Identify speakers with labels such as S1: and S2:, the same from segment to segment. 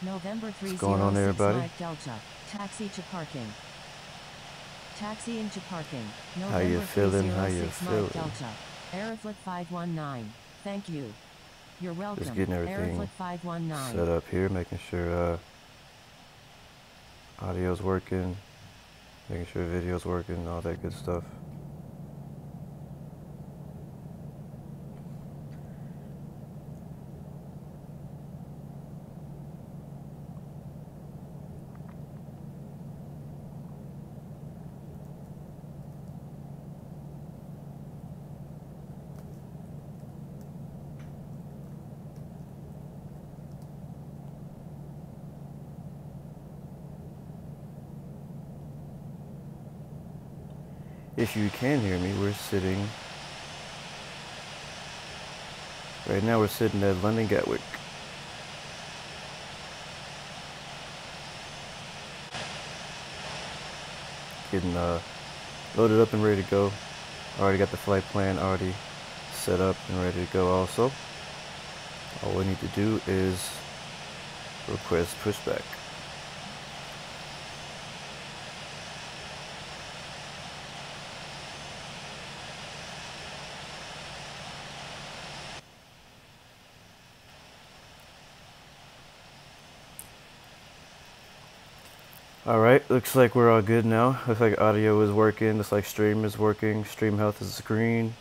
S1: November
S2: What's going on, everybody?
S1: Mike Delta. Taxi to parking. Taxiing to parking.
S2: How you feeling? How you
S1: 306
S2: feeling?
S1: Mike Delta. Airflit 519. Thank you. You're welcome.
S2: Just getting everything
S1: Airflit 519.
S2: set up here, making sure audio's working, making sure video's working, all that good stuff. If you can hear me, we're sitting, right now we're sitting at London Gatwick. Getting loaded up and ready to go. Already got the flight plan already set up and ready to go also. All we need to do is request pushback. Alright, looks like we're all good now. Looks like audio is working, looks like stream is working, stream health is green.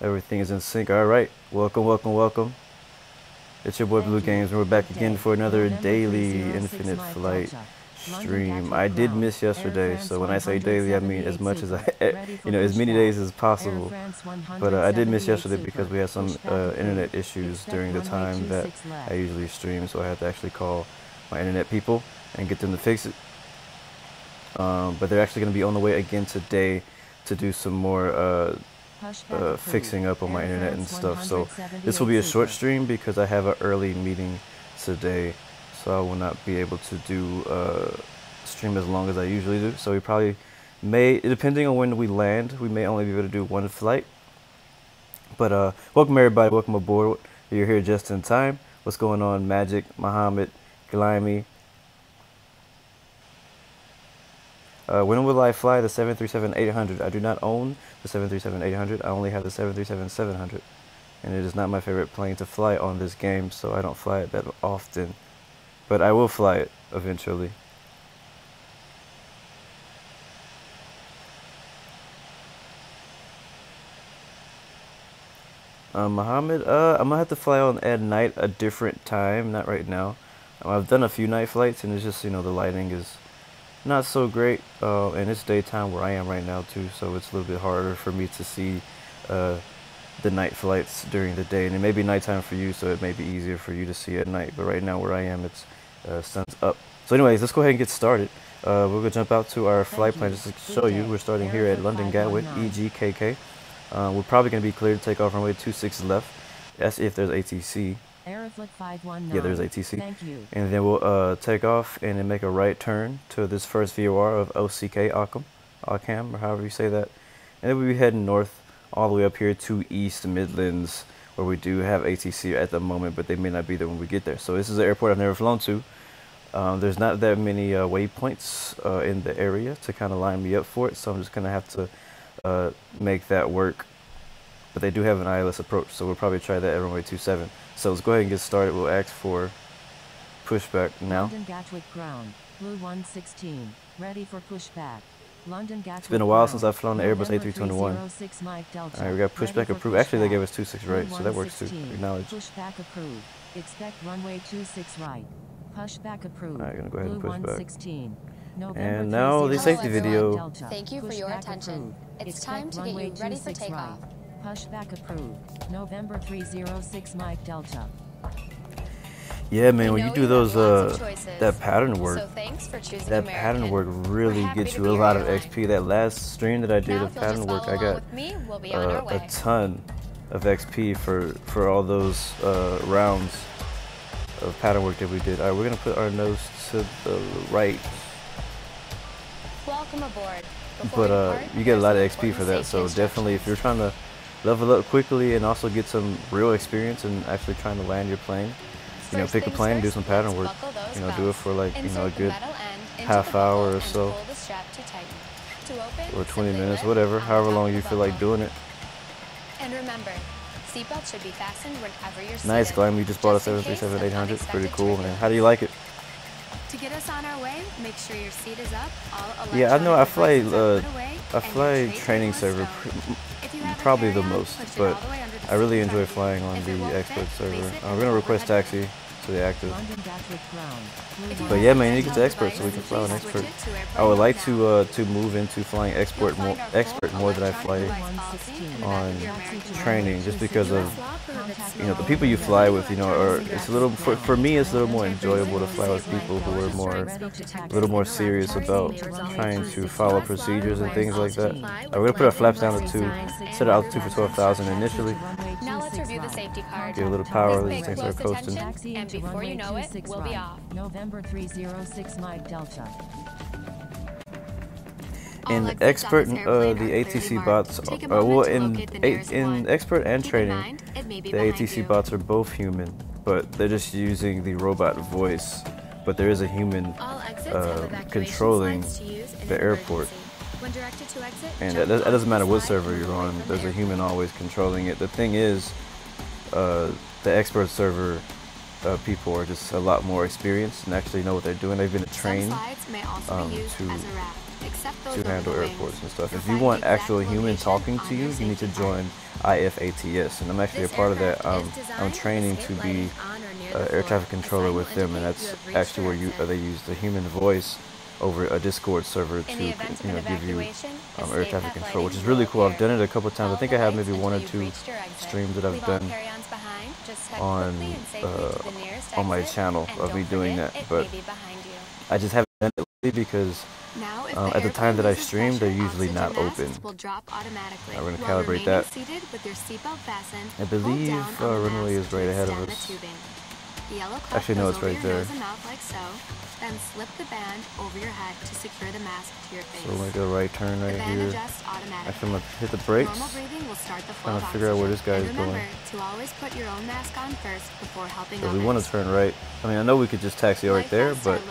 S2: Everything is in sync. Alright, welcome. It's your boy Blue Games, and we're back again for another daily Infinite Flight stream. I did miss yesterday, so when I say daily, I mean as much as as many days as possible. But I did miss yesterday because we had some internet issues during the time that I usually stream, so I had to actually call my internet people and get them to fix it. But they're actually going to be on the way again today to do some more fixing up on my internet and stuff. So this will be a short stream because I have an early meeting today, so I will not be able to do stream as long as I usually do. So we probably may, depending on when we land, we may only be able to do one flight. But welcome everybody, welcome aboard. You're here just in time. What's going on, Magic, Muhammad, Glimey? When will I fly the 737-800? I do not own the 737-800. I only have the 737-700, and it is not my favorite plane to fly on this game, so I don't fly it that often. But I will fly it eventually. Muhammad, I'm gonna have to fly on at night a different time, not right now. I've done a few night flights, and it's just, the lighting is not so great, and it's daytime where I am right now too, so it's a little bit harder for me to see the night flights during the day, and it may be nighttime for you, so it may be easier for you to see at night. But right now where I am, it's sun's up. So anyways, let's go ahead and get started. We're gonna jump out to our flight plan just to show you. We're starting here at London Gatwick, EGKK. We're probably gonna be cleared to take off runway 26 left. That's if there's ATC. Yeah, there's ATC. And then we'll take off and then make a right turn to this first VOR of OCK, Ockham, or however you say that. And then we'll be heading north all the way up here to East Midlands, where we do have ATC at the moment, but they may not be there when we get there. So this is an airport I've never flown to. There's not that many waypoints in the area to kind of line me up for it, so I'm just going to have to make that work. But they do have an ILS approach, so we'll probably try that at runway 27. So let's go ahead and get started. We'll ask for pushback now.
S1: London Gatwick ground, Blue 116, ready for pushback. London Gatwick.
S2: It's been a while since I've flown the Airbus A321. Alright, we got pushback approved. Actually, they gave us 26 right, so that works too. Acknowledge.
S1: Pushback approved. Expect runway 26 right. Pushback approved.
S2: Alright, gonna go ahead and push back.
S1: And
S2: now the safety video.
S3: Thank you for your attention. It's time to get you ready for takeoff.
S1: Pushback approved. November 306 Mike Delta.
S2: Yeah, man, when you do those that pattern work,
S3: so thanks for choosing
S2: that
S3: American.
S2: pattern work really gets you a lot of XP. That last stream that I did of pattern work, I got a ton of XP for all those rounds of pattern work that we did. Alright, we're gonna put our nose to the right.
S3: Welcome aboard.
S2: But you get a lot of XP for that, so definitely if you're trying to level up quickly and also get some real experience and actually trying to land your plane, you know, pick a plane, do some pattern work. You know, do it for like, you know, a good half hour or so, or 20 minutes, whatever, however long you feel like doing it.
S3: And remember, seatbelt should be fastened whenever you're seated.
S2: Nice, Glam. You just bought a 737-800. Pretty cool, man. How do you like it?
S3: To get us on our way, make sure your seat is up. All
S2: Yeah, I know. I fly
S3: fly
S2: training server probably the most, but I really enjoy flying on the expert server. We're gonna request taxi to the active. But yeah, man, you get to expert so we can fly on expert. I would like to move into flying expert more than I fly on training, just because of, you know, the people you fly with, you know, are, it's a little, for me it's a little more enjoyable to fly with people who are a little more serious about trying to follow procedures and things like that. We're gonna put our flaps down to 2, set our altitude for 12,000 initially.
S3: Now let's review the safety card.
S2: Give a little power, these things are coasting.
S3: And before you know it, we'll be off.
S1: November 306 Mike Delta.
S2: In expert, the ATC bots, well, in expert and training, the ATC bots are both human, but they're just using the robot voice. But there is a human controlling the airport. And that doesn't matter what server you're on, there's a human always controlling it. The thing is, the expert server people are just a lot more experienced and actually know what they're doing. They've been trained to handle airports and stuff. If you want actual human talking to you, you need to join IFATS, and I'm actually a part of that. I'm training to be air traffic controller with them, and that's actually where they use the human voice over a Discord server to, you know, give you air traffic control, which is really cool. I've done it a couple of times. I think I have maybe 1 or 2 streams that I've done on my channel of me doing that, but I just haven't done it lately because at the time that I stream, they're usually not open. We're going to calibrate that. I believe runway is right ahead of us. Actually, no, it's right there.
S3: Then slip the band over your head to secure the mask to your face.
S2: So we'll make a right turn right here. Actually, I'm going to hit the brakes. Trying to figure out where this guy is going.
S3: To always put your own mask on first before helping
S2: so we want to turn right. I mean, I know we could just taxi right there, but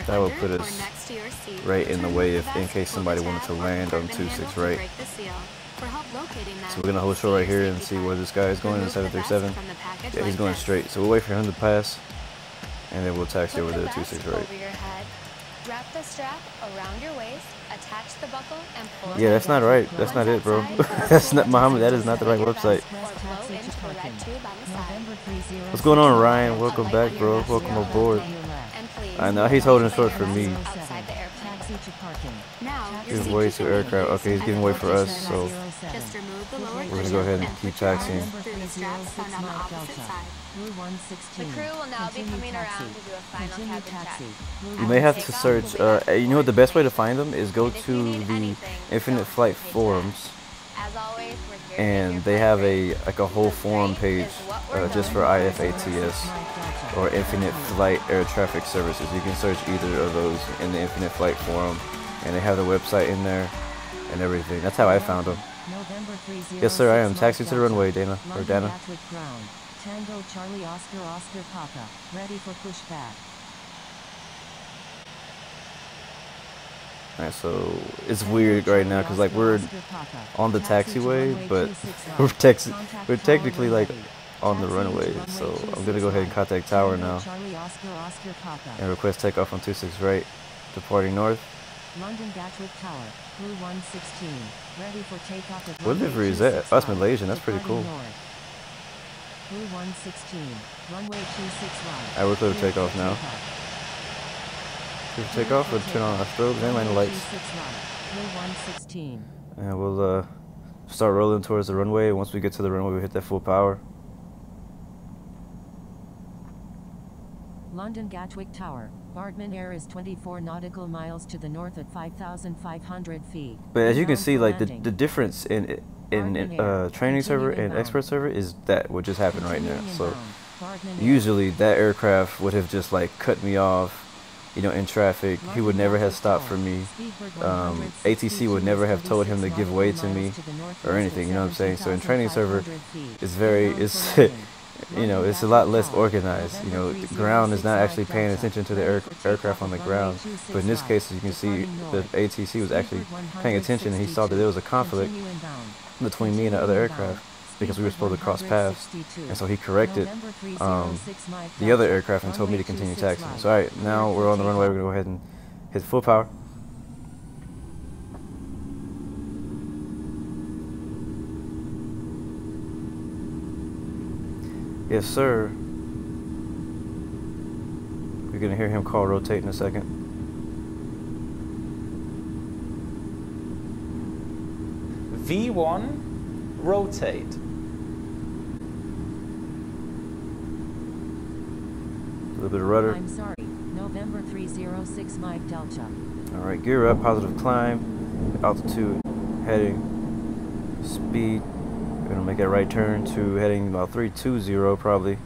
S2: that would put us right in the way in case somebody wanted to land on 26 right. So we're going to hold short right here and see where this guy is going in 737. Yeah, he's going straight. So we'll wait for him to pass, and then we'll taxi over there to 26 right.
S3: Wrap the strap around your waist, attach the buckle, and pull.
S2: Yeah, that's not right. That's not it, bro. That's not Muhammad. That is not the right website. What's going on, Ryan? Welcome back, bro. Welcome aboard. I know he's holding short for me. Give way to aircraft. Okay, he's giving way for us, so we're gonna go ahead and keep taxiing.
S3: The crew will now be coming around to do a final cabin check.
S2: You may have to search. You know what? The best way to find them is go to the Infinite Flight forums, and they have a whole forum page just for IFATS or Infinite Flight Air Traffic Services. You can search either of those in the Infinite Flight forum, and they have the website in there and everything. That's how I found them. Yes, sir. I am. Taxi to the runway, Dana or Dana.
S1: Tango Charlie Oscar Oscar Papa, ready for pushback.
S2: Alright, so it's weird right now because like we're on the taxiway, but we're technically like on the runway. So I'm gonna go ahead and contact tower now and request takeoff on 26 right, departing north.
S1: London Gatwick Tower, Crew 116, ready for takeoff.
S2: What livery is that? Oh, that's Malaysian. That's pretty cool.
S1: Crew 116, runway 26 right.
S2: Alright, we're clear to take off now. Clear to take off, we'll turn on our strobes and line the lights.
S1: Crew 116.
S2: And we'll start rolling towards the runway. Once we get to the runway, we'll hit that full power.
S1: London Gatwick Tower, Bardman Air is 24 nautical miles to the north at 5,500 feet.
S2: But as you can see, like the difference in training server and expert server is that what just happened right now. So usually that aircraft would have just like cut me off, you know, in traffic. He would never have stopped for me. ATC would never have told him to give way to me or anything, you know what I'm saying? So in training server, it's you know, it's a lot less organized. You know, the ground is not actually paying attention to the aircraft on the ground. But in this case, as you can see, the ATC was actually paying attention, and he saw that there was a conflict between me and the other aircraft because we were supposed to cross paths. And so he corrected the other aircraft and told me to continue taxiing. So alright, now we're on the runway. We're going to go ahead and hit full power. Yes, sir. You're going to hear him call rotate in a second.
S4: V1, rotate.
S2: A little bit of rudder.
S1: I'm sorry. November 306 Mike Delta.
S2: Alright, gear up, positive climb, altitude, heading, speed. We're going to make a right turn to heading about 320 probably.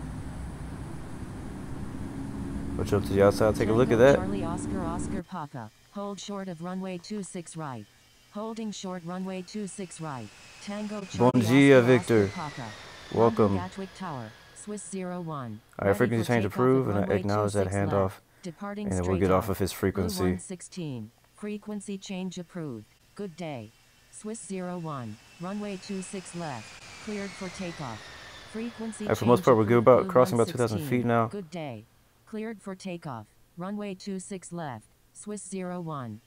S2: Push up to the outside, take a look at that.
S1: Charlie Oscar Oscar Papa. Hold short of runway 26 right. Holding short runway 26 right. Tango Charlie
S2: Bon dia,
S1: Oscar,
S2: Victor.
S1: Oscar Papa.
S2: Welcome.
S1: Gatwick Tower. Swiss 01.
S2: Alright, frequency change approved, and I acknowledge that handoff.
S1: Departing
S2: And then we'll get off of his frequency.
S1: 116. Frequency change approved. Good day. Swiss 01. Runway 26 left. Cleared for takeoff. Frequency
S2: For the most part, we're good
S1: approved.
S2: about
S1: Blue
S2: crossing about 2,000
S1: 116.
S2: feet now.
S1: Good day. Cleared for takeoff. Runway 26 left. Swiss 01.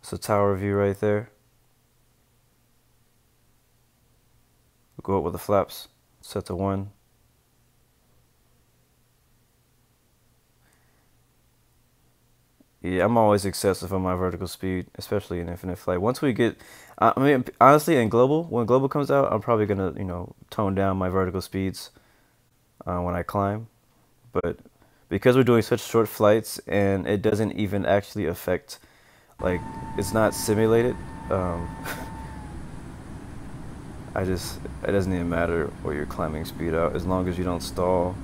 S2: It's a tower view right there. We'll go up with the flaps. Set to 1. Yeah, I'm always excessive on my vertical speed, especially in infinite flight. Once we get, I mean, honestly, in global, when global comes out, I'm probably gonna, you know, tone down my vertical speeds when I climb. But because we're doing such short flights and it doesn't even actually affect, like, it's not simulated. It doesn't even matter what you're climbing speed out as long as you don't stall.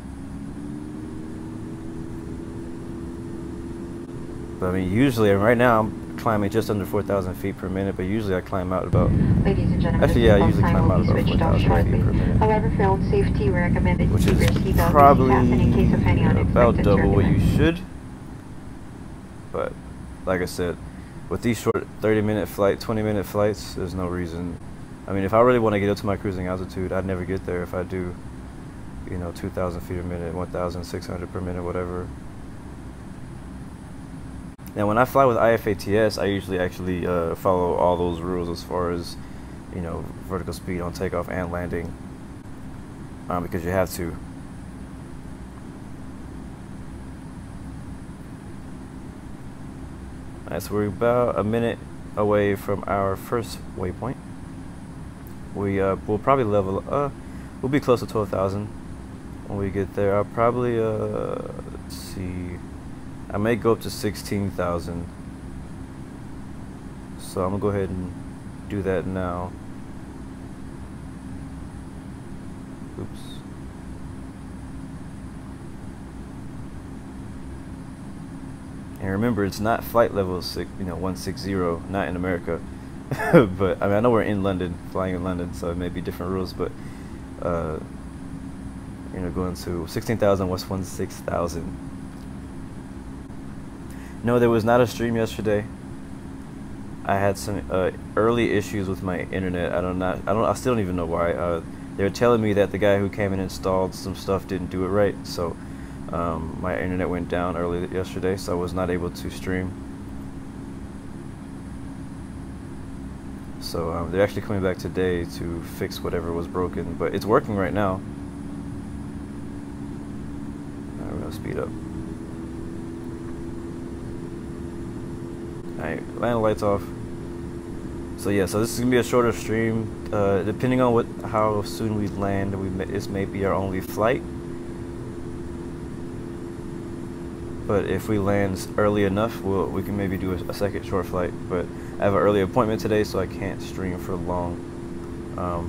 S2: But I mean, usually, right now I'm climbing just under 4,000 feet per minute, but usually I climb out about,
S5: Ladies and gentlemen,
S2: actually, yeah, I usually climb out about 4,000 feet per minute.
S5: However, for own safety, we recommend that you
S2: Which
S5: keep your
S2: is
S5: seatbelt
S2: probably
S5: fastened in case of any
S2: about
S5: unexpected
S2: double what you
S5: turbulence.
S2: should. But like I said, with these short 30-minute flight, 20-minute flights, there's no reason. I mean, if I really want to get up to my cruising altitude, I'd never get there if I do, you know, 2,000 feet a minute, 1,600 per minute, whatever. Now, when I fly with IFATS, I usually actually follow all those rules as far as, you know, vertical speed on takeoff and landing, because you have to. Alright, so we're about a minute away from our first waypoint. We'll probably level, we'll be close to 12,000 when we get there. I'll probably, let's see, I may go up to 16,000. So I'm gonna go ahead and do that now. Oops. And remember, it's not flight level 160, not in America. But I mean, I know we're in London, flying in London, so it may be different rules. But you know, going to 16,000 was 16,000. No, there was not a stream yesterday. I had some early issues with my internet. I still don't even know why. They were telling me that the guy who came and installed some stuff didn't do it right, so my internet went down early yesterday, so I was not able to stream. So they're actually coming back today to fix whatever was broken, but it's working right now. Alright, we're gonna speed up. Alright, land lights off. So yeah, so this is gonna be a shorter stream. Depending on how soon we land, this may be our only flight. But if we land early enough, we can maybe do a second short flight. But I have an early appointment today, so I can't stream for long.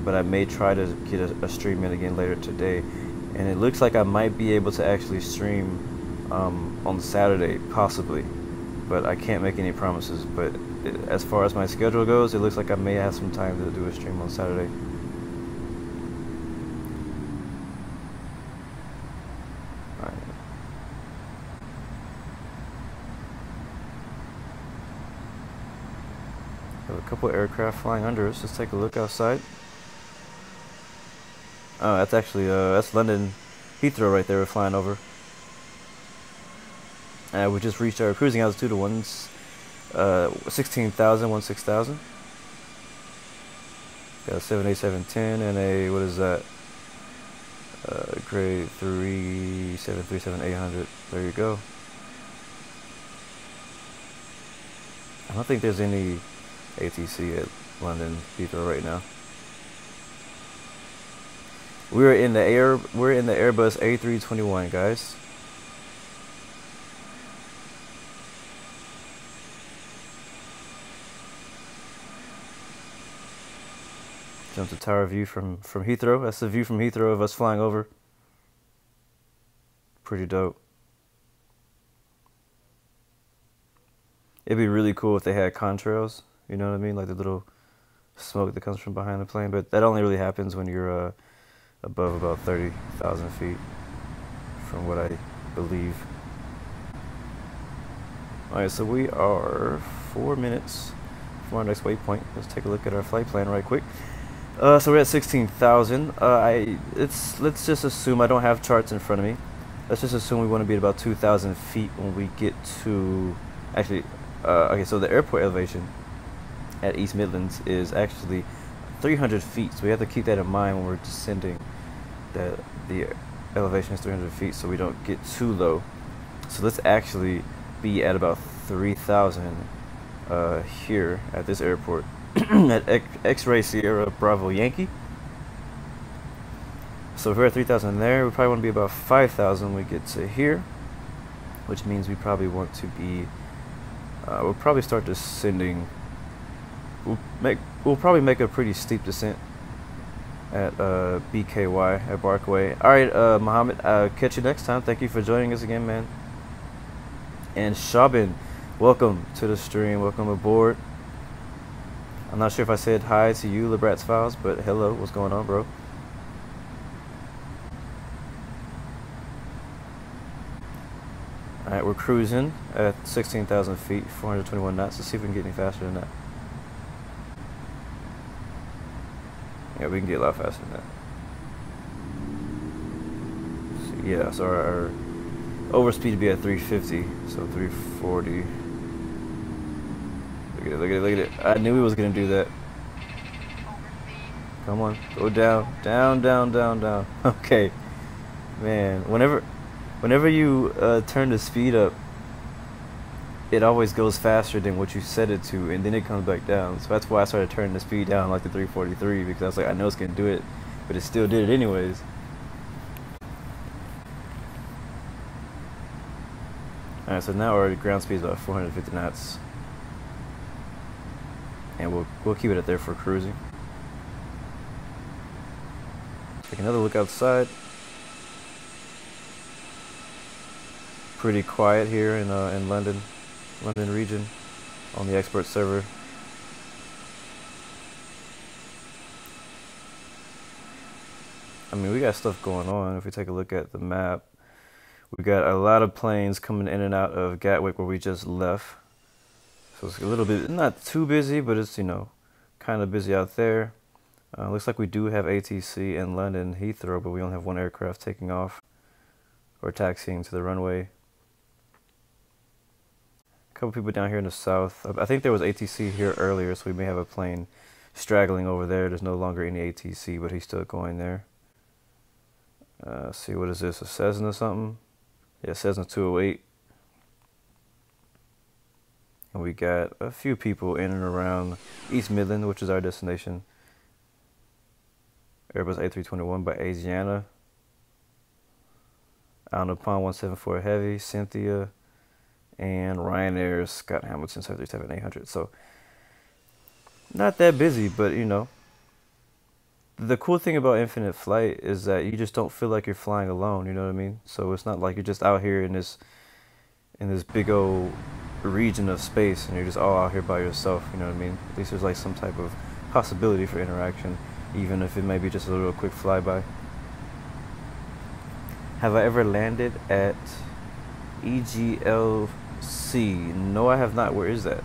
S2: But I may try to get a stream in again later today. And it looks like I might be able to actually stream on Saturday, possibly. But I can't make any promises. But as far as my schedule goes, it looks like I may have some time to do a stream on Saturday. a couple aircraft flying under us. Let's take a look outside. Oh, that's actually that's London Heathrow right there. We're flying over. We just reached our cruising altitude of 16,000. Got a 787-10 and a, what is that? Grade 3 737-800. There you go. I don't think there's any ATC at London Heathrow right now. We're in the Airbus A321, guys. Jump to tower view from Heathrow. That's the view from Heathrow of us flying over. Pretty dope. It'd be really cool if they had contrails. You know what I mean? Like the little smoke that comes from behind the plane. But that only really happens when you're above about 30,000 feet, from what I believe. Alright, so we are 4 minutes from our next waypoint. Let's take a look at our flight plan right quick. So we're at 16,000. Let's just assume, I don't have charts in front of me. Let's just assume we want to be at about 2,000 feet when we get to, actually, okay, so the airport elevation at East Midlands is actually 300 feet. So we have to keep that in mind when we're descending, that the elevation is 300 feet so we don't get too low. So let's actually be at about 3,000 here at this airport. At X-Ray Sierra Bravo Yankee. So if we're at 3,000 there, we probably want to be about 5,000 when we get to here, which means we probably want to be, we'll probably start descending. We'll probably make a pretty steep descent at BKY at Barkway. Alright, Mohammed, catch you next time. Thank you for joining us again, man. And Shabin, welcome to the stream, welcome aboard. I'm not sure if I said hi to you, Lebrat's Files, but hello, what's going on, bro? Alright, we're cruising at 16,000 feet, 421 knots. Let's see if we can get any faster than that. Yeah, we can get a lot faster than that. So, yeah, so our overspeed would be at 350, so 340. Look at it. I knew he was going to do that. Come on, go down. Down. Okay. Man, whenever you turn the speed up, it always goes faster than what you set it to, and then it comes back down. So that's why I started turning the speed down like the 343, because I was like, I know it's going to do it, but it still did it anyways. Alright, so now our ground speed is about 450 knots. And we'll keep it at there for cruising. Take another look outside. Pretty quiet here in London region on the export server. I mean, we got stuff going on. If we take a look at the map, we got a lot of planes coming in and out of Gatwick where we just left. So it's a little bit, not too busy, but it's, you know, kind of busy out there. Looks like we do have ATC in London Heathrow, but we only have one aircraft taking off or taxiing to the runway. A couple people down here in the south. I think there was ATC here earlier, so we may have a plane straggling over there. There's no longer any ATC, but he's still going there. See, what is this, a Cessna something? Yeah, Cessna 208. And we got a few people in and around East Midlands, which is our destination. Airbus A321 by Asiana. Out upon 174 Heavy, Cynthia, and Ryanair's Scott Hamilton 737-800. So not that busy, but you know, the cool thing about infinite flight is that you just don't feel like you're flying alone. You know what I mean? So it's not like you're just out here in this big old region of space and you're just all out here by yourself. You know what I mean? At least there's like some type of possibility for interaction, even if it may be just a little quick flyby. Have I ever landed at EGLC? No, I have not. Where is that?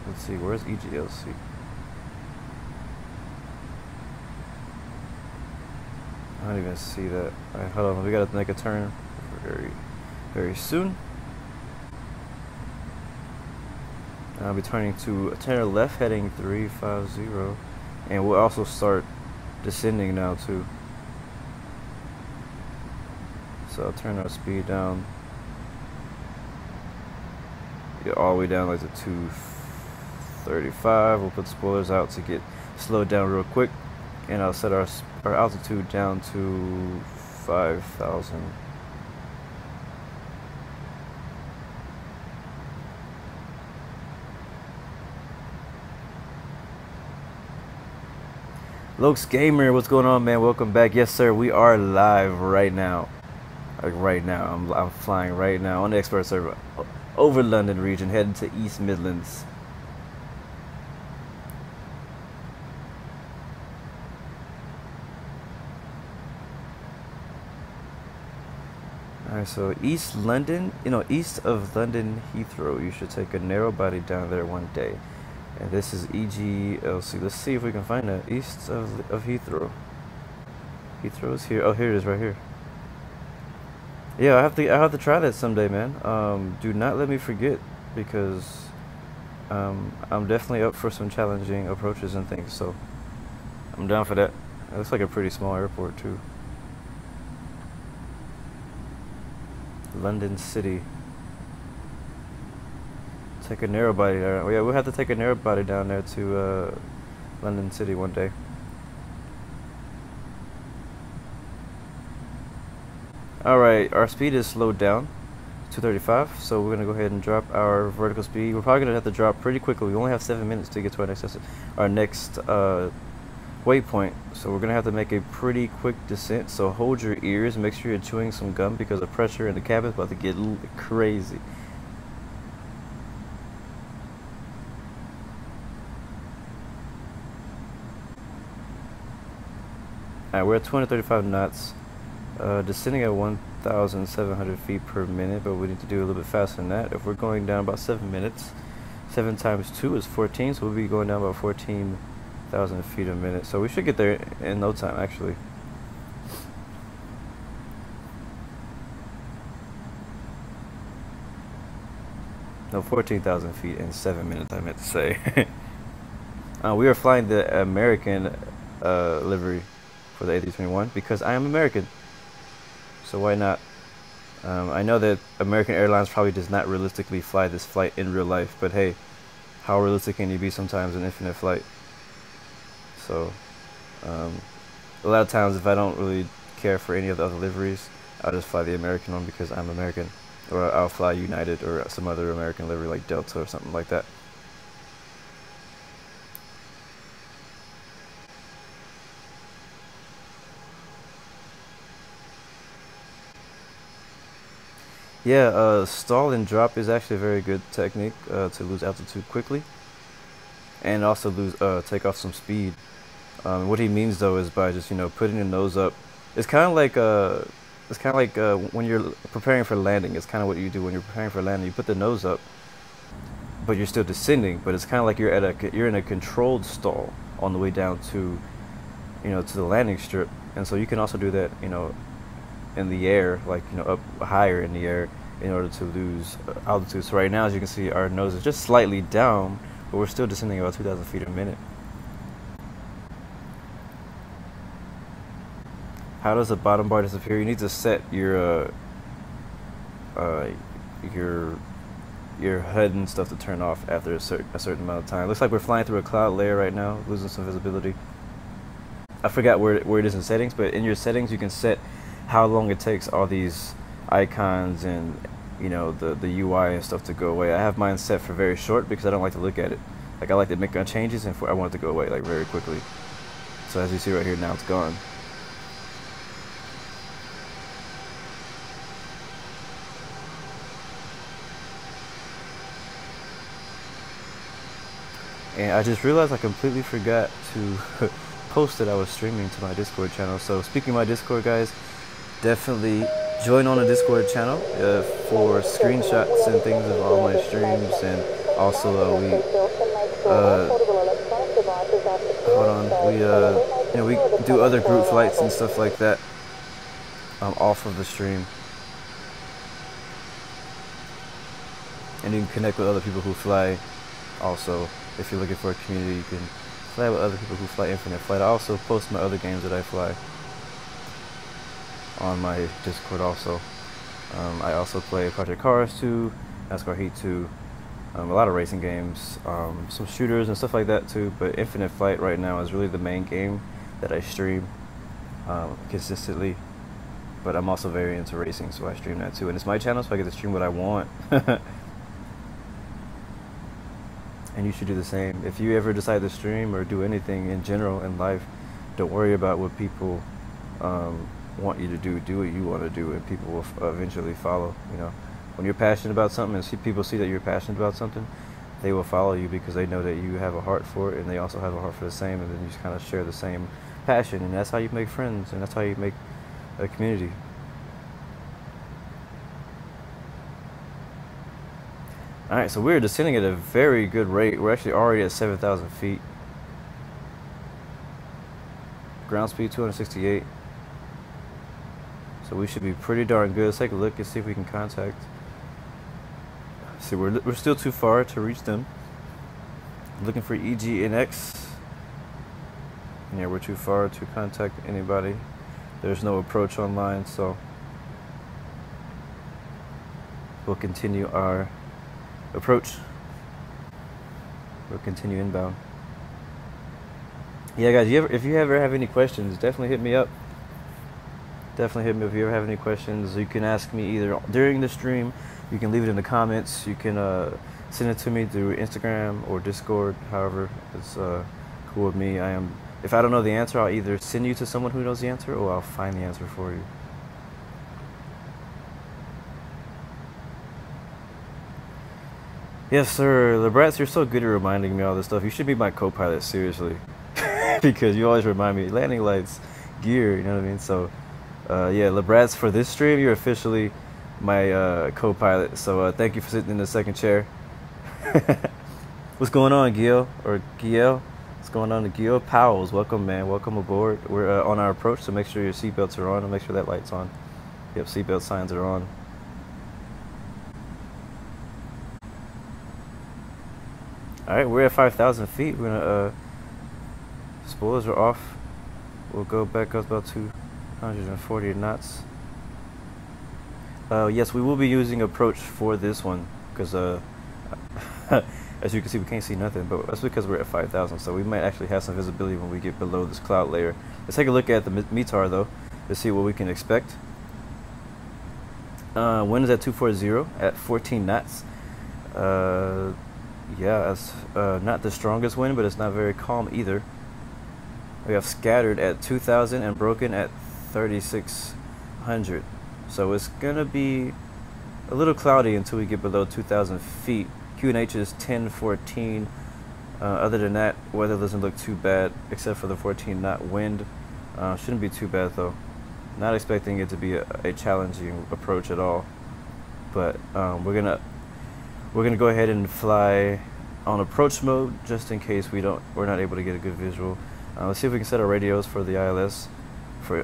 S2: Let's see, where's EGLC? I don't even see that. Alright, hold on, we gotta make a turn very, very soon. I'll be turning to turn left heading 350, and we'll also start descending now too. So I'll turn our speed down, get all the way down like to 235. We'll put spoilers out to get slowed down real quick, and I'll set our altitude down to 5,000. Lokes Gamer, what's going on, man? Welcome back. Yes, sir, we are live right now. Like right now, I'm flying right now on the expert server over London region, heading to East Midlands. Alright, so East London, east of London Heathrow, you should take a narrow body down there one day. And this is EGLC. Let's see if we can find that east of Heathrow. Heathrow is here. Oh, here it is, right here. Yeah, I have to try that someday, man. Do not let me forget, because I'm definitely up for some challenging approaches and things. So I'm down for that. It looks like a pretty small airport too. London City. Take a narrow body there. Oh, yeah, we'll have to take a narrow body down there to London City one day. Alright, our speed is slowed down, 235, so we're going to go ahead and drop our vertical speed. We're probably going to have to drop pretty quickly. We only have 7 minutes to get to our next waypoint, so we're going to have to make a pretty quick descent. So hold your ears, make sure you're chewing some gum, because the pressure in the cabin is about to get crazy. Alright, we're at 235 knots, descending at 1,700 feet per minute, but we need to do a little bit faster than that. If we're going down about 7 minutes, 7 times 2 is 14, so we'll be going down about 14,000 feet a minute. So we should get there in no time, actually. No, 14,000 feet in 7 minutes, I meant to say. We are flying the American livery for the A321 because I am American, so why not? I know that American Airlines probably does not realistically fly this flight in real life, but hey, how realistic can you be sometimes in infinite flight? So a lot of times if I don't really care for any of the other liveries, I'll just fly the American one because I'm American, or I'll fly United or some other American livery like Delta or something like that. Yeah, stall and drop is actually a very good technique to lose altitude quickly, and also take off some speed. What he means though is by just putting the nose up. It's kind of like when you're preparing for landing. It's kind of what you do when you're preparing for landing. You put the nose up, but you're still descending. But it's kind of like you're in a controlled stall on the way down to to the landing strip, and so you can also do that in the air, like up higher in the air, in order to lose altitude. So right now, as you can see, our nose is just slightly down, but we're still descending about 2,000 feet a minute. How does the bottom bar disappear? You need to set your HUD and stuff to turn off after a certain amount of time. Looks like we're flying through a cloud layer right now, losing some visibility. I forgot where it is in settings, but in your settings you can set how long it takes all these icons and the UI and stuff to go away. I have mine set for very short because I don't like to look at it. Like I like to make changes, and I want it to go away like very quickly. So as you see right here, now it's gone. And I just realized I completely forgot to post that I was streaming to my Discord channel. So speaking of my Discord, guys, definitely join on the Discord channel for screenshots and things of all my streams, and also hold on, we do other group flights and stuff like that off of the stream, and you can connect with other people who fly. Also, if you're looking for a community, you can fly with other people who fly Infinite Flight. I also post my other games that I fly on my Discord. Also, I also play Project Cars 2, NASCAR Heat 2. A lot of racing games, some shooters and stuff like that too, but Infinite Flight right now is really the main game that I stream consistently. But I'm also very into racing, so I stream that too, and it's my channel, so I get to stream what I want. And you should do the same. If you ever decide to stream or do anything in general in life, don't worry about what people want you to do. Do what you want to do, and people will eventually follow. You know, when you're passionate about something and people see that you're passionate about something, they will follow you because they know that you have a heart for it, and they also have a heart for the same, and then you just kind of share the same passion, and that's how you make friends, and that's how you make a community. Alright, so we're descending at a very good rate. We're actually already at 7,000 feet. Ground speed 268. So we should be pretty darn good. Let's take a look and see if we can contact. See, we're still too far to reach them. Looking for EGNX. Yeah, we're too far to contact anybody. There's no approach online, so we'll continue our approach. We'll continue inbound. Yeah, guys, if you ever have any questions, definitely hit me up. Definitely hit me if you ever have any questions. You can ask me either during the stream, you can leave it in the comments, you can send it to me through Instagram or Discord, however it's cool with me. If I don't know the answer, I'll either send you to someone who knows the answer, or I'll find the answer for you. Yes, sir. Lebrats, you're so good at reminding me all this stuff. You should be my co-pilot, seriously. Because you always remind me, landing lights, gear, you know what I mean? So, yeah, Lebrats, for this stream, you're officially my co-pilot. So, thank you for sitting in the second chair. What's going on, Gil? Or Giel? What's going on to Gil? Powell's, welcome, man. Welcome aboard. We're on our approach, so make sure your seatbelts are on and make sure that light's on. Yep, seatbelt signs are on. Alright, we're at 5,000 feet. We're gonna, spoilers are off. We'll go back up about 240 knots. Yes, we will be using approach for this one, because, as you can see, we can't see nothing, but that's because we're at 5,000, so we might actually have some visibility when we get below this cloud layer. Let's take a look at the METAR, though, to see what we can expect. Wind is at 240 at 14 knots. Yeah, it's not the strongest wind, but it's not very calm either. We have scattered at 2,000 and broken at 3,600. So it's gonna be a little cloudy until we get below 2,000 feet. QNH is 10-14. Other than that, weather doesn't look too bad, except for the 14 knot wind. Shouldn't be too bad though. Not expecting it to be a challenging approach at all. But we're gonna go ahead and fly on approach mode just in case we're not able to get a good visual. Let's see if we can set our radios for the ILS for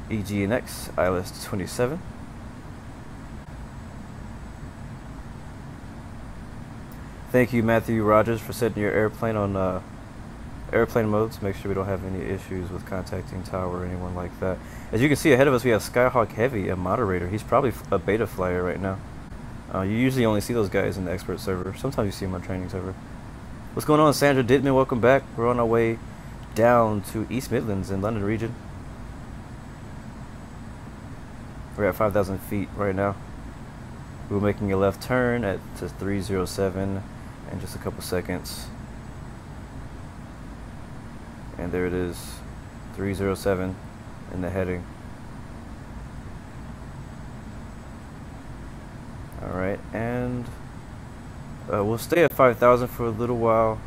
S2: EGNX ILS 27. Thank you, Matthew Rogers, for setting your airplane on airplane mode to make sure we don't have any issues with contacting tower or anyone like that. As you can see ahead of us, we have Skyhawk Heavy, a moderator. He's probably a beta flyer right now. You usually only see those guys in the expert server. Sometimes you see them on training server. What's going on, Sandra Dittman? Welcome back. We're on our way down to East Midlands in London region. We're at 5,000 feet right now. We're making a left turn at 307 in just a couple seconds. And there it is, 307 in the heading. Alright, and we'll stay at 5,000 for a little while.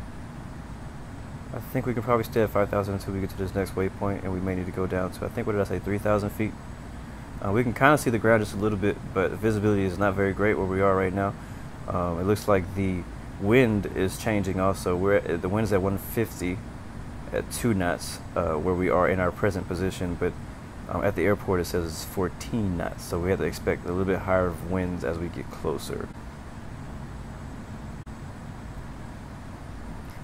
S2: I think we can probably stay at 5,000 until we get to this next waypoint, and we may need to go down to, I think, what did I say, 3,000 feet? We can kind of see the ground just a little bit, but the visibility is not very great where we are right now. It looks like the wind is changing also. The wind's at 150 at 2 knots where we are in our present position, but at the airport it says it's 14 knots, so we have to expect a little bit higher winds as we get closer.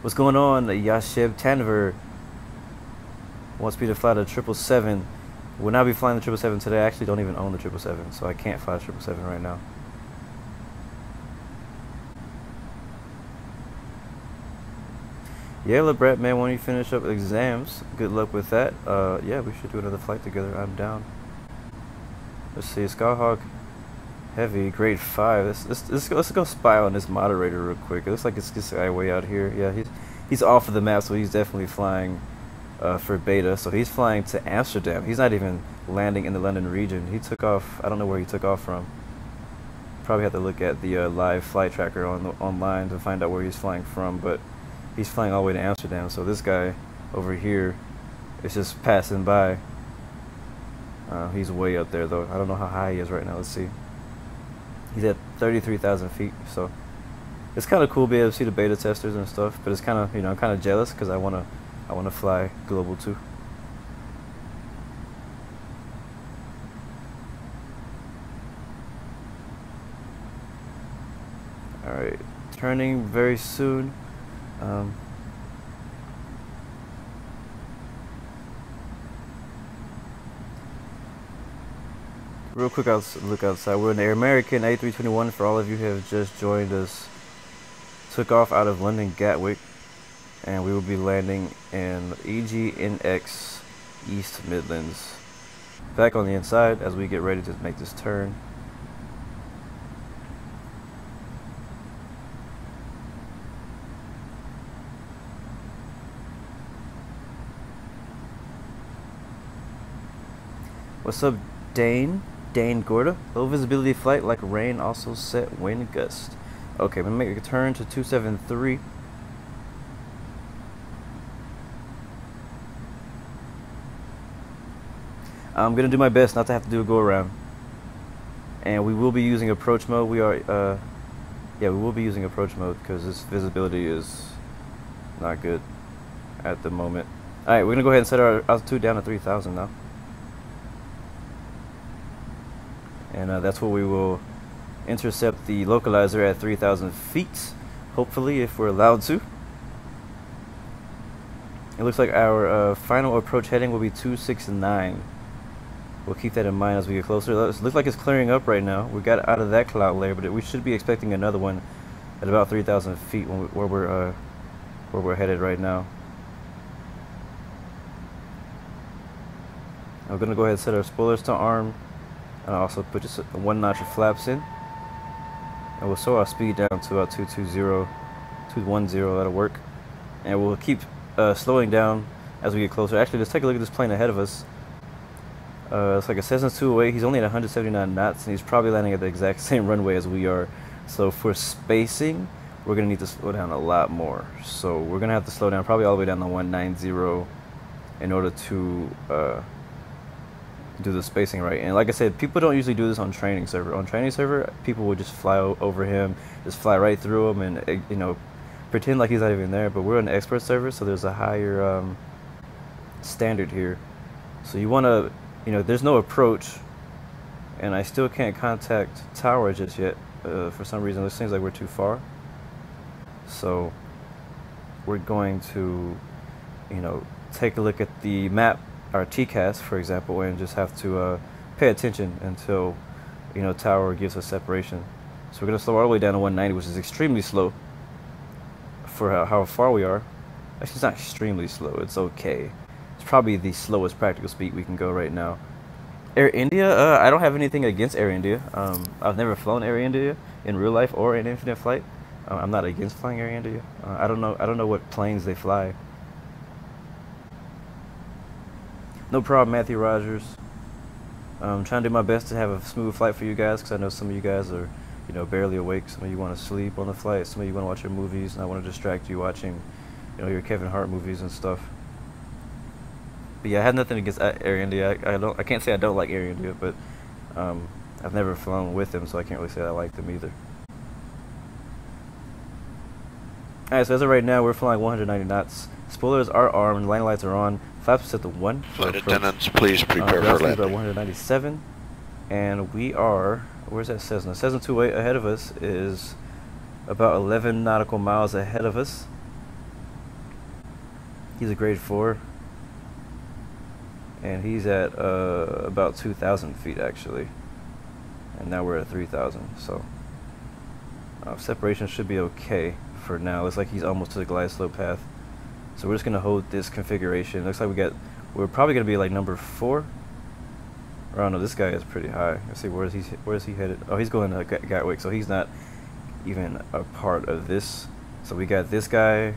S2: What's going on? Yashib Tanver wants me to fly the 777. Will not be flying the 777 today. I actually don't even own the 777, so I can't fly the 777 right now. Yeah, LeBret, man, when you finish up exams, good luck with that. Yeah, we should do another flight together. I'm down. Let's see, Skyhawk Heavy, grade 5. Let's go spy on this moderator real quick. It looks like it's this guy way out here. Yeah, he's off of the map, so he's definitely flying for beta. So he's flying to Amsterdam. He's not even landing in the London region. He took off. I don't know where he took off from. Probably have to look at the live flight tracker online to find out where he's flying from, but he's flying all the way to Amsterdam. So this guy over here is just passing by. He's way up there though. I don't know how high he is right now. Let's see. He's at 33,000 feet. So it's kind of cool being able to see the beta testers and stuff. But it's kind of, I'm kind of jealous because I wanna fly global too. All right, turning very soon. Real quick, look outside. We're in the Air American A321 for all of you who have just joined us. Took off out of London Gatwick, and we will be landing in EGNX East Midlands. Back on the inside as we get ready to make this turn. What's up, Dane Gorda? Low visibility flight like rain, also set wind gust. Okay, I'm gonna make a turn to 273. I'm gonna do my best not to have to do a go around. And we will be using approach mode. We will be using approach mode because this visibility is not good at the moment. Alright, we're gonna go ahead and set our altitude down to 3,000 now. And that's where we will intercept the localizer at 3,000 feet, hopefully, if we're allowed to. It looks like our final approach heading will be 269. We'll keep that in mind as we get closer. It looks like it's clearing up right now. We got out of that cloud layer, but we should be expecting another one at about 3,000 feet where we're headed right now. I'm gonna go ahead and set our spoilers to arm. And I'll also put just 1 notch of flaps in. And we'll slow our speed down to about 210, that'll work. And we'll keep slowing down as we get closer. Actually, let's take a look at this plane ahead of us. It's like a Cessna 208. He's only at 179 knots, and he's probably landing at the exact same runway as we are. So for spacing, we're going to need to slow down a lot more. So we're going to have to slow down probably all the way down to 190 in order to do the spacing right. And like I said, people don't usually do this on training server. On training server, people will just fly over him, just fly right through him, and pretend like he's not even there. But we're on the expert server, so there's a higher standard here. So you want to, there's no approach, and I still can't contact tower just yet. For some reason, it seems like we're too far. So we're going to, take a look at the map, our TCAS, for example, and just have to pay attention until, tower gives us separation. So we're going to slow all the way down to 190, which is extremely slow for how far we are. Actually, it's not extremely slow. It's okay. It's probably the slowest practical speed we can go right now. Air India, I don't have anything against Air India. I've never flown Air India in real life or in infinite flight. I'm not against flying Air India. I don't know what planes they fly. No problem, Matthew Rogers. I'm trying to do my best to have a smooth flight for you guys, because I know some of you guys are, barely awake. Some of you want to sleep on the flight. Some of you want to watch your movies, and I want to distract you watching, your Kevin Hart movies and stuff. But yeah, I had nothing against Air India. I can't say I don't like Air India, but I've never flown with them, so I can't really say I like them either. Alright, so as of right now, we're flying 190 knots. Spoilers are armed, landing lights are on, flaps set to 1.
S6: Flight attendants, please prepare for
S2: About
S6: landing.
S2: 197, and we are, where's that Cessna? Cessna 28 ahead of us is about 11 nautical miles ahead of us. He's a grade 4, and he's at about 2,000 feet actually, and now we're at 3,000, so separation should be okay for now. Looks like he's almost to the glide slope path, so we're just gonna hold this configuration. Looks like we're probably gonna be like number 4. Or I don't know, this guy is pretty high. Let's see, where is he headed? Oh, he's going to Gatwick, so he's not even a part of this. So we got this guy,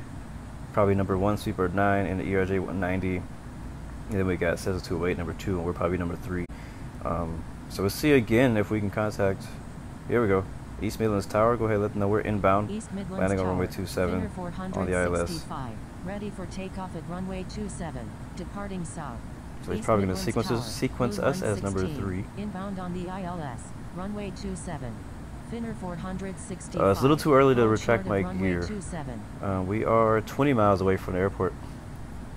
S2: probably number 1, Sweeper 9, and the ERJ 190. And then we got Cessna 208, number 2, and we're probably number 3. So we'll see again if we can contact. Here we go. East Midlands Tower. Go ahead, let them know we're inbound. Landing on runway 27 on the ILS.
S1: Ready for takeoff at runway 27. Departing south.
S2: So he's probably going to sequence us as number 3.
S1: Inbound on the ILS. Runway 27. Finner 465.
S2: It's a little too early to retract my gear. We are 20 miles away from the airport.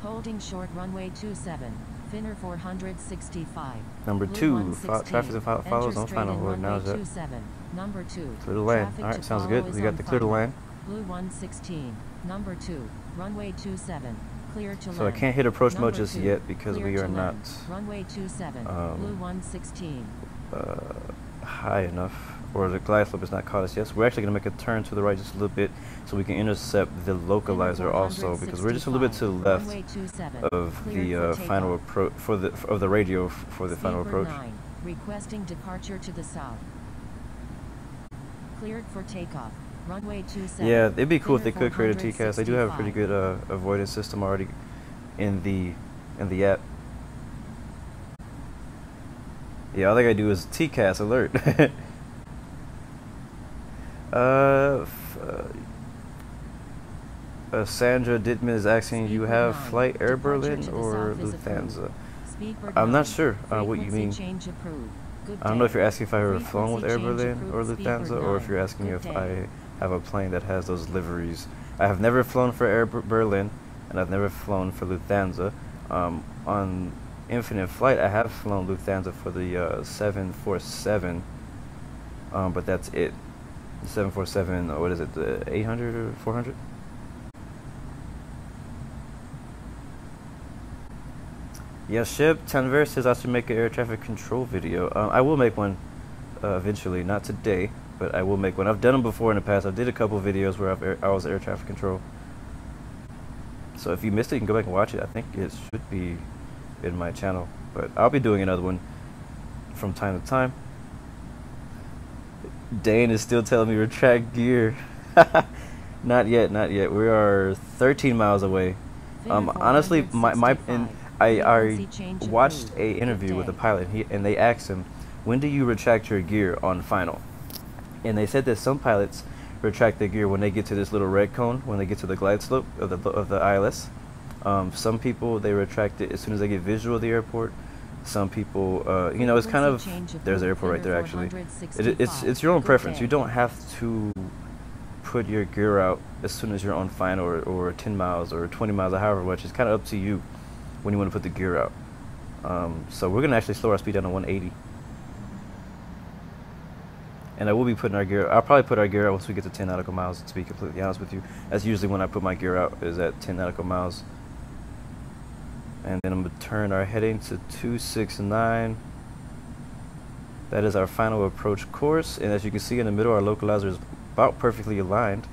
S1: Holding short runway 27. Finner 465.
S2: Number 2. Traffic and follows on final hold now. Is that?
S1: Number 2.
S2: Clear to land. Alright, sounds good. We got the clear to land.
S1: Blue 116. Number 2. Runway 27. Clear to land.
S2: So I can't hit approach mode just yet because we are not
S1: runway 27. Blue 116.
S2: High enough, or the glide slope has not caught us yet. So we're actually going to make a turn to the right just a little bit so we can intercept the localizer also, because we're just a little bit to the left of the final approach for the radio for the final approach.
S1: Requesting departure to the south. Cleared for takeoff. Runway 27.
S2: Yeah, it'd be cool if they could create a TCAS. They do have a pretty good avoidance system already in the app. Yeah, all they gotta do is TCAS alert. Sandra Dittman is asking, you have flight Air Berlin or Lufthansa? I'm not sure what you mean. I don't know if you're asking if I ever flown with Air Berlin or Lufthansa, or if you're asking if I have a plane that has those liveries. I have never flown for Air Berlin, and I've never flown for Lufthansa. On Infinite Flight, I have flown Lufthansa for the 747, but that's it. The 747, what is it, the 800 or 400? Yes, Ship. Tanver says I should make an air traffic control video. I will make one eventually, not today, but I will make one. I've done them before in the past. I did a couple videos where I was air traffic control. So if you missed it, you can go back and watch it. I think it should be in my channel, but I'll be doing another one from time to time. Dane is still telling me retract gear. Not yet, not yet. We are 13 miles away. Honestly, I watched a interview with a pilot, and they asked him, when do you retract your gear on final? And they said that some pilots retract their gear when they get to this little red cone, when they get to the glide slope of the ILS. Some people, they retract it as soon as they get visual of the airport. Some people, you know, it's kind of, there's the airport right there actually. It's your own preference. You don't have to put your gear out as soon as you're on final, or 10 miles or 20 miles or however much. It's kind of up to you when you want to put the gear out. So we're going to actually slow our speed down to 180. And I will be putting our gear, I'll probably put our gear out once we get to 10 nautical miles, to be completely honest with you. That's usually when I put my gear out, is at 10 nautical miles. And then I'm going to turn our heading to 269. That is our final approach course. And as you can see in the middle, our localizer is about perfectly aligned.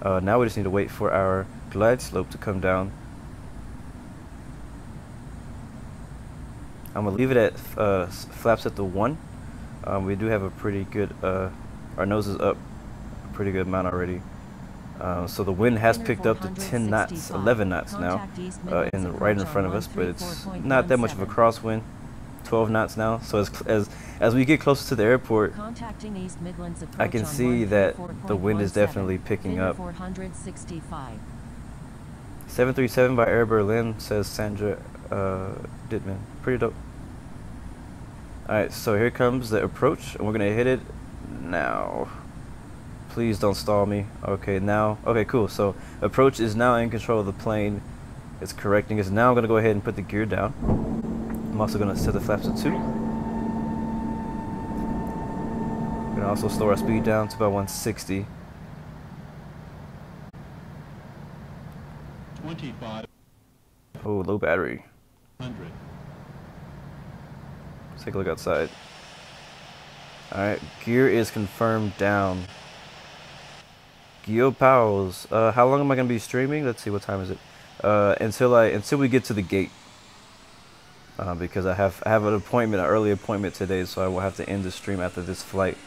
S2: Now we just need to wait for our glide slope to come down. I'm going to leave it at flaps at the 1. We do have a pretty good, our nose is up a pretty good amount already. So the wind has picked up to 10 knots, 11 knots now, right in front of us, but it's not that much of a crosswind. 12 knots now. So as we get closer to the airport, I can see that the wind is definitely picking up. 737 by Air Berlin, says Sandra Dittman. Pretty dope. Alright, so here comes the approach, and we're going to hit it now. Please don't stall me. Okay, now. Okay, cool. So approach is now in control of the plane. It's correcting us. Now I'm going to go ahead and put the gear down. I'm also going to set the flaps to 2. We're going to also slow our speed down to about 160.
S7: 25.
S2: Oh, low battery.
S7: 100.
S2: Let's take a look outside. Alright, gear is confirmed down. Geo Pals. How long am I gonna be streaming? Let's see, what time is it? Until we get to the gate. Because I have an appointment, an early appointment today, so I will have to end the stream after this flight.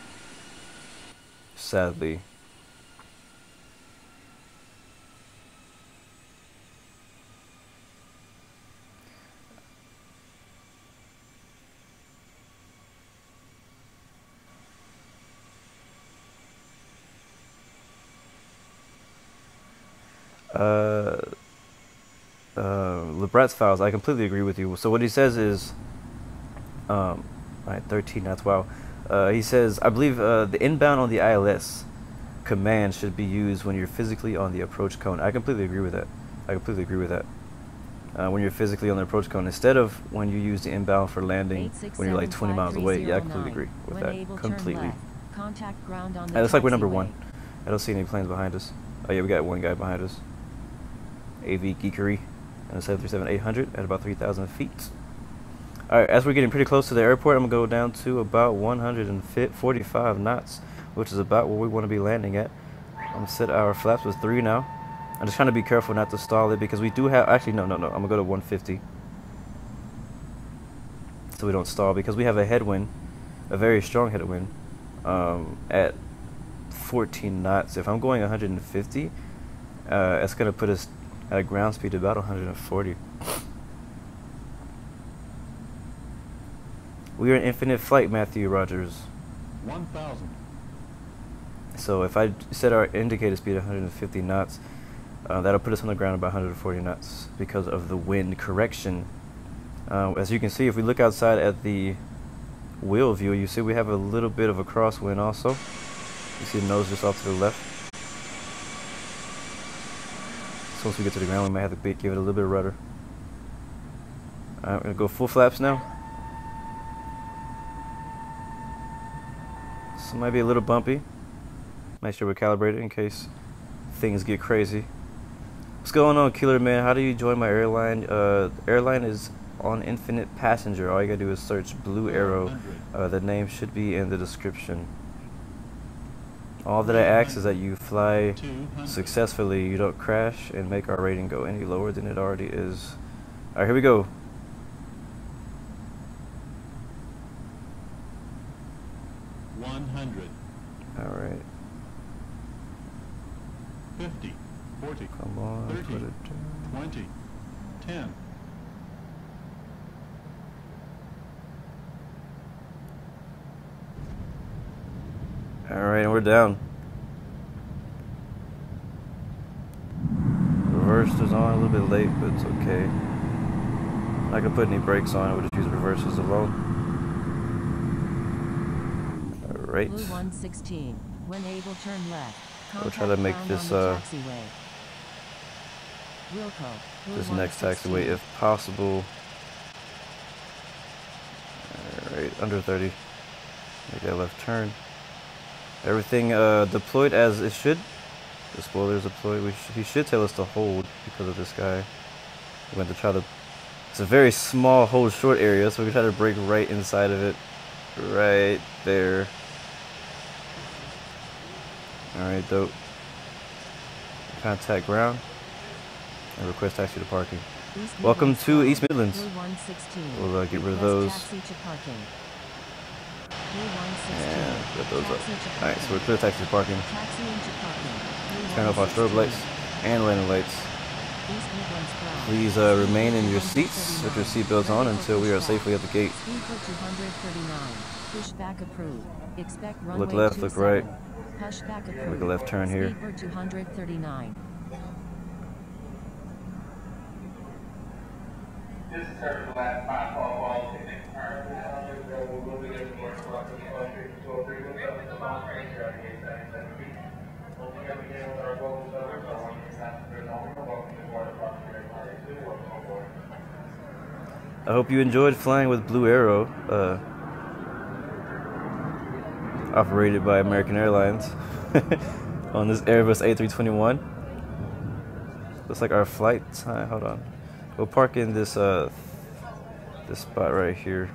S2: Sadly. Lebrat's files, I completely agree with you. So what he says is, alright, 13 knots, wow. He says, I believe the inbound on the ILS command should be used when you're physically on the approach cone. I completely agree with that. I completely agree with that. When you're physically on the approach cone, instead of when you use the inbound for landing when you're like 20 miles away. Yeah, I completely agree with that. Completely.
S1: Contact ground on the
S2: Looks like we're number
S1: taxiway.
S2: 1. I don't see any planes behind us. Oh yeah, we got one guy behind us. AV Geekery and a 737-800 at about 3,000 feet. Alright, as we're getting pretty close to the airport, I'm going to go down to about 145 knots, which is about where we want to be landing at. I'm going to set our flaps with 3 now. I'm just trying to be careful not to stall it because we do have, actually no, I'm going to go to 150. So we don't stall because we have a headwind, a very strong headwind, at 14 knots. If I'm going 150, it's going to put us at a ground speed of about 140. We are in infinite flight, Matthew Rogers.
S7: 1,000.
S2: So if I set our indicator speed at 150 knots, that'll put us on the ground about 140 knots because of the wind correction. As you can see, if we look outside at the wheel view, you see we have a little bit of a crosswind also. You see the nose just off to the left. So once we get to the ground, we might have to give it a little bit of rudder. Alright, we're going to go full flaps now. So it might be a little bumpy. Make sure we're calibrated in case things get crazy. What's going on, Killer Man? How do you join my airline? Airline is on Infinite Passenger. All you gotta do is search Blue Arrow. The name should be in the description. All that I ask is that you fly successfully, you don't crash and make our rating go any lower than it already is. Alright, here we go. Alright.
S7: 50, 40,
S2: Come on,
S7: 30,
S2: put it down.
S7: 20, 10.
S2: Alright, and we're down. Reverse is on a little bit late, but it's okay. I'm not gonna put any brakes on, we'll just use reverses alone. Alright.
S1: Blue 116. When able, turn left.
S2: We'll try to make this this next taxiway if possible. Alright, under 30. Make that left turn. Everything deployed as it should. The spoilers deployed. He should tell us to hold because of this guy. We're going to try to. It's a very small hold short area, so we can try to break right inside of it. Right there. Alright, dope. Contact ground. And request taxi to parking. Welcome to East Midlands. We'll get rid of those. And get those up. Alright, so we're clear taxi to parking. Turn off our strobe lights and landing lights. Please remain in your seats with your seatbelts on until we are safely at the gate. Look left, look right. Make a left turn here.
S8: This is her last 5 call.
S2: I hope you enjoyed flying with Blue Arrow, operated by American Airlines, on this Airbus A321. Looks like our flight time. Hold on, we'll park in this this spot right here.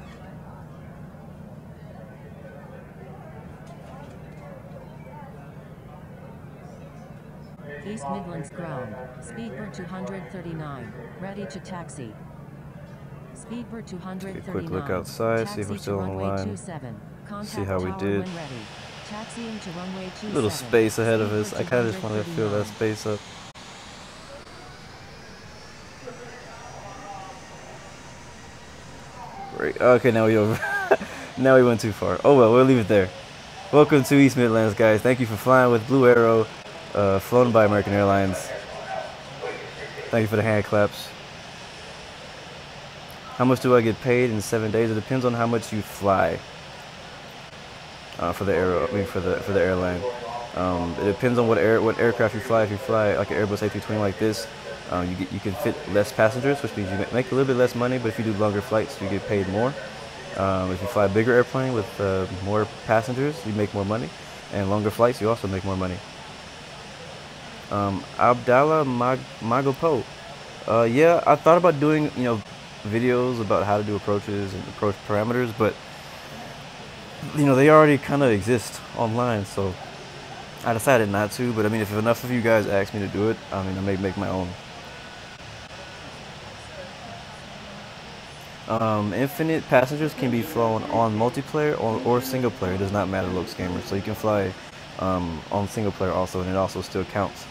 S1: East Midlands ground. Speedbird 239. Ready to taxi. Speedbird 239.
S2: Take a quick look outside, see if we're still on the line. See how we did.
S1: Taxiing to runway 27.
S2: Little space ahead of us. I kind of just want to fill that space up. Great. Okay, now we over. Now we went too far. Oh well, we'll leave it there. Welcome to East Midlands, guys. Thank you for flying with Blue Arrow, flown by American Airlines. Thank you for the hand claps. How much do I get paid in 7 days? It depends on how much you fly. For the airline. It depends on what aircraft you fly. If you fly like an Airbus A320 like this, you can fit less passengers, which means you make a little bit less money. But if you do longer flights, you get paid more. If you fly a bigger airplane with more passengers, you make more money, and longer flights, you also make more money. Abdallah Magopo. Yeah, I thought about doing videos about how to do approaches and approach parameters, but they already kind of exist online, so I decided not to. But I mean, if enough of you guys ask me to do it, I mean, I may make my own. Infinite passengers can be flown on multiplayer or single player. It does not matter, Lokes Gamer. So you can fly on single player also, and it also still counts.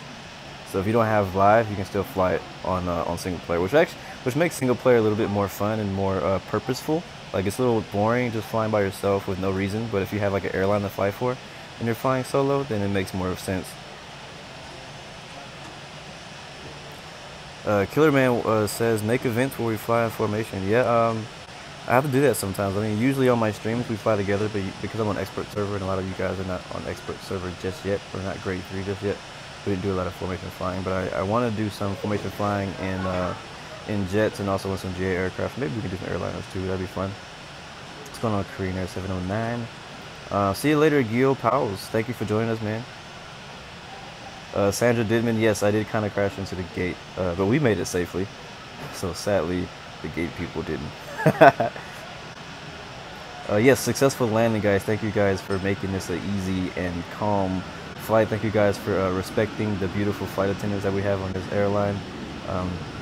S2: So if you don't have live, you can still fly it on single player, which makes single player a little bit more fun and more purposeful. Like, it's a little boring just flying by yourself with no reason. But if you have like an airline to fly for, and you're flying solo, then it makes more sense. Killer Man says, make events where we fly in formation. Yeah, I have to do that sometimes. I mean, usually on my streams we fly together, but because I'm on expert server and a lot of you guys are not on expert server just yet, or not grade 3 just yet, we didn't do a lot of formation flying. But I want to do some formation flying in jets and also in some GA aircraft. Maybe we can do some airliners too. That'd be fun. What's going on, Korean Air 709? See you later, Gil Powles. Thank you for joining us, man. Sandra Didman, yes, I did kind of crash into the gate, but we made it safely. So sadly, the gate people didn't. Yes, successful landing, guys. Thank you guys for making this an easy and calm flight. Thank you guys for respecting the beautiful flight attendants that we have on this airline,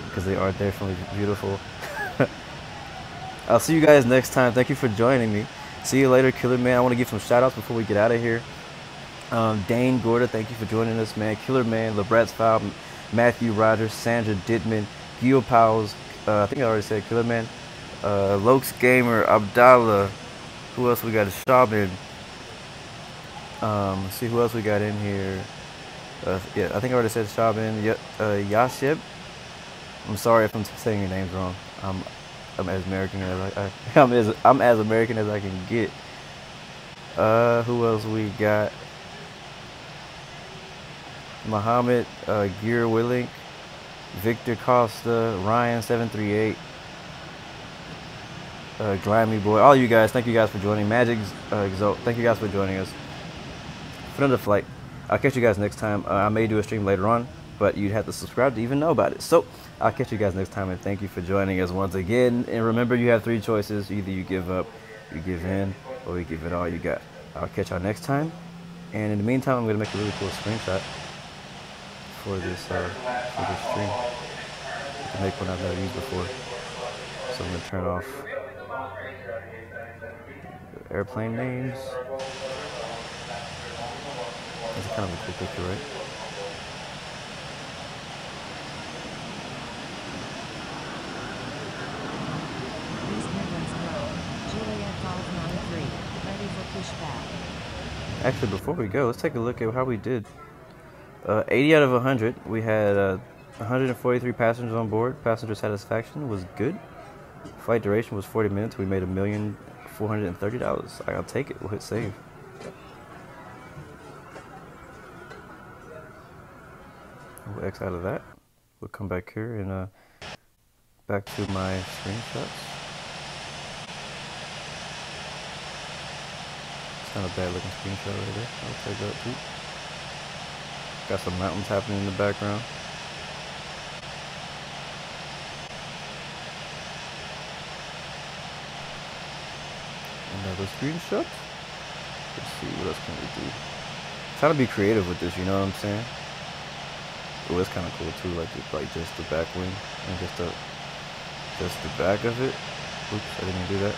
S2: because they are definitely beautiful. I'll see you guys next time. Thank you for joining me. See you later, Killer Man. I want to give some shout outs before we get out of here. Dane Gorda, thank you for joining us, man. Killer Man, LeBrat's Foul, Matthew Rogers, Sandra Dittman, Gil Powles, I think I already said Killer Man, Lokes Gamer, Abdallah, who else we got? Shaman. Let's see who else we got in here. Yeah, I think I already said Shaman. Yashib. I'm sorry if I'm saying your names wrong. I'm as American as I'm as American as I can get. Who else we got? Muhammad, Gear Willink, Victor Costa, Ryan 738, Glammy Boy, all you guys, thank you guys for joining. Magic Exalt, thank you guys for joining us for another flight. I'll catch you guys next time. I may do a stream later on, but you'd have to subscribe to even know about it. So I'll catch you guys next time, and thank you for joining us once again. And remember, you have 3 choices: either you give up, you give in, or you give it all you got. I'll catch y'all next time, and in the meantime, I'm gonna make a really cool screenshot for this stream. I can make one I've never used before. So I'm gonna turn off the airplane names. That's kind of a cool picture, right?
S1: East Midlands ground. Juliet 593. Ready for pushback.
S2: Actually, before we go, let's take a look at how we did. 80 out of 100. We had 143 passengers on board. Passenger satisfaction was good. Flight duration was 40 minutes. We made $1,430. I'll take it. We'll hit save. We'll X out of that. We'll come back here and back to my screenshots. It's not a bad looking screenshot right there. I'll take that too. Got some mountains happening in the background. Another screenshot. Let's see, what else can we do? Trying to be creative with this, you know what I'm saying? Oh, it's kind of cool too, like just the back wing and just the back of it. Oops, I didn't do that.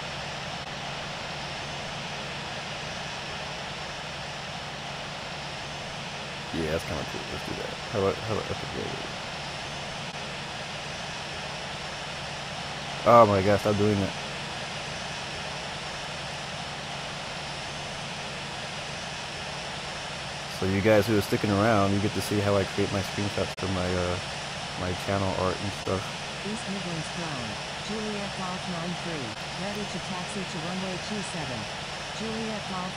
S2: Yeah, that's kind of cool. Let's do that. How about epic? Oh my gosh, stop doing that. So you guys who are sticking around, you get to see how I create my screenshots for my my channel art and stuff.
S1: East Midlands ground. Juliet Golf 93. Ready to taxi to runway 27. Juliet Golf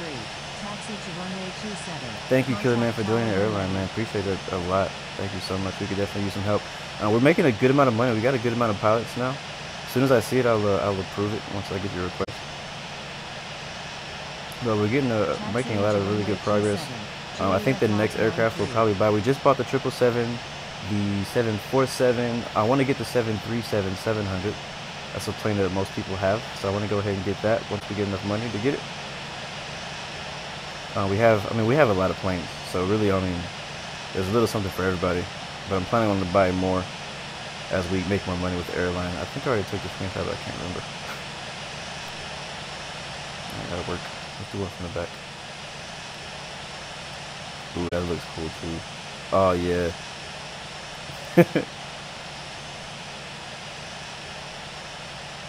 S1: 93. Taxi to runway 27.
S2: Thank you, Killer Man, for joining the airline, man. Appreciate it a lot. Thank you so much. We could definitely use some help. We're making a good amount of money. We got a good amount of pilots now. As soon as I see it, I'll approve it once I get your request. But we're getting making a lot of really good progress. I think the next aircraft we'll probably buy. We just bought the 777, the 747. I want to get the 737-700. That's a plane that most people have, so I want to go ahead and get that once we get enough money to get it. We have a lot of planes, so really, there's a little something for everybody. But I'm planning on to buy more as we make more money with the airline. I think I already took the screenshot, but I can't remember. That'll work. Let's do one from the back. Ooh, that looks cool too. Oh yeah.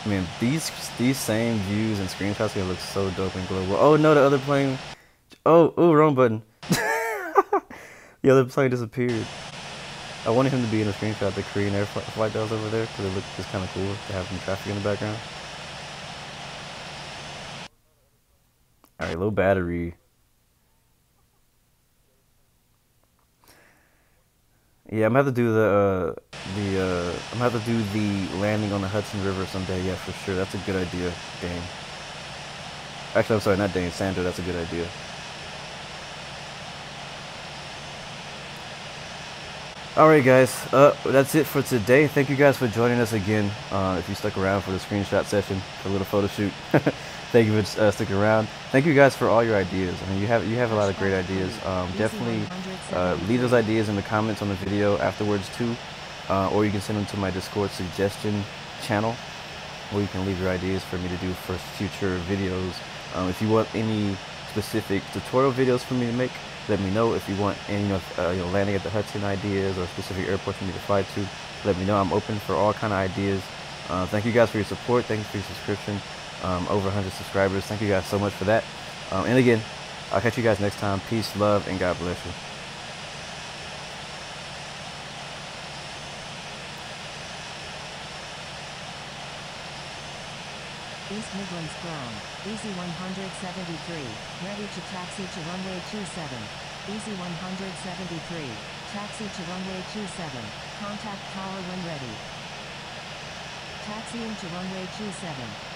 S2: Man, these same views and screenshots gonna look so dope and global. Oh no, the other plane. Oh, wrong button. The other plane disappeared. I wanted him to be in the screenshot, the Korean air flight that was over there, because it looked just kind of cool to have some traffic in the background. All right, low battery. Yeah, I'm gonna have to do I'm gonna have to do the landing on the Hudson River someday. Yeah, for sure. That's a good idea, Dane. Actually, I'm sorry, not Dane. Sandra. That's a good idea. Alright guys, that's it for today. Thank you guys for joining us again. If you stuck around for the screenshot session, for a little photo shoot, thank you for sticking around. Thank you guys for all your ideas. I mean, you have a lot of great ideas. Definitely leave those ideas in the comments on the video afterwards too, or you can send them to my Discord suggestion channel, where you can leave your ideas for me to do for future videos. If you want any specific tutorial videos for me to make, let me know. If you want any landing at the Hudson ideas or specific airports for me to fly to, let me know. I'm open for all kind of ideas. Thank you guys for your support. Thank you for your subscription. Over 100 subscribers. Thank you guys so much for that. And again, I'll catch you guys next time. Peace, love, and God bless you.
S1: East Midlands ground. Easy 173. Ready to taxi to runway 27. Easy 173. Taxi to runway 27. Contact tower when ready. Taxiing to runway 27.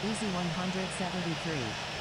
S1: Easy 173.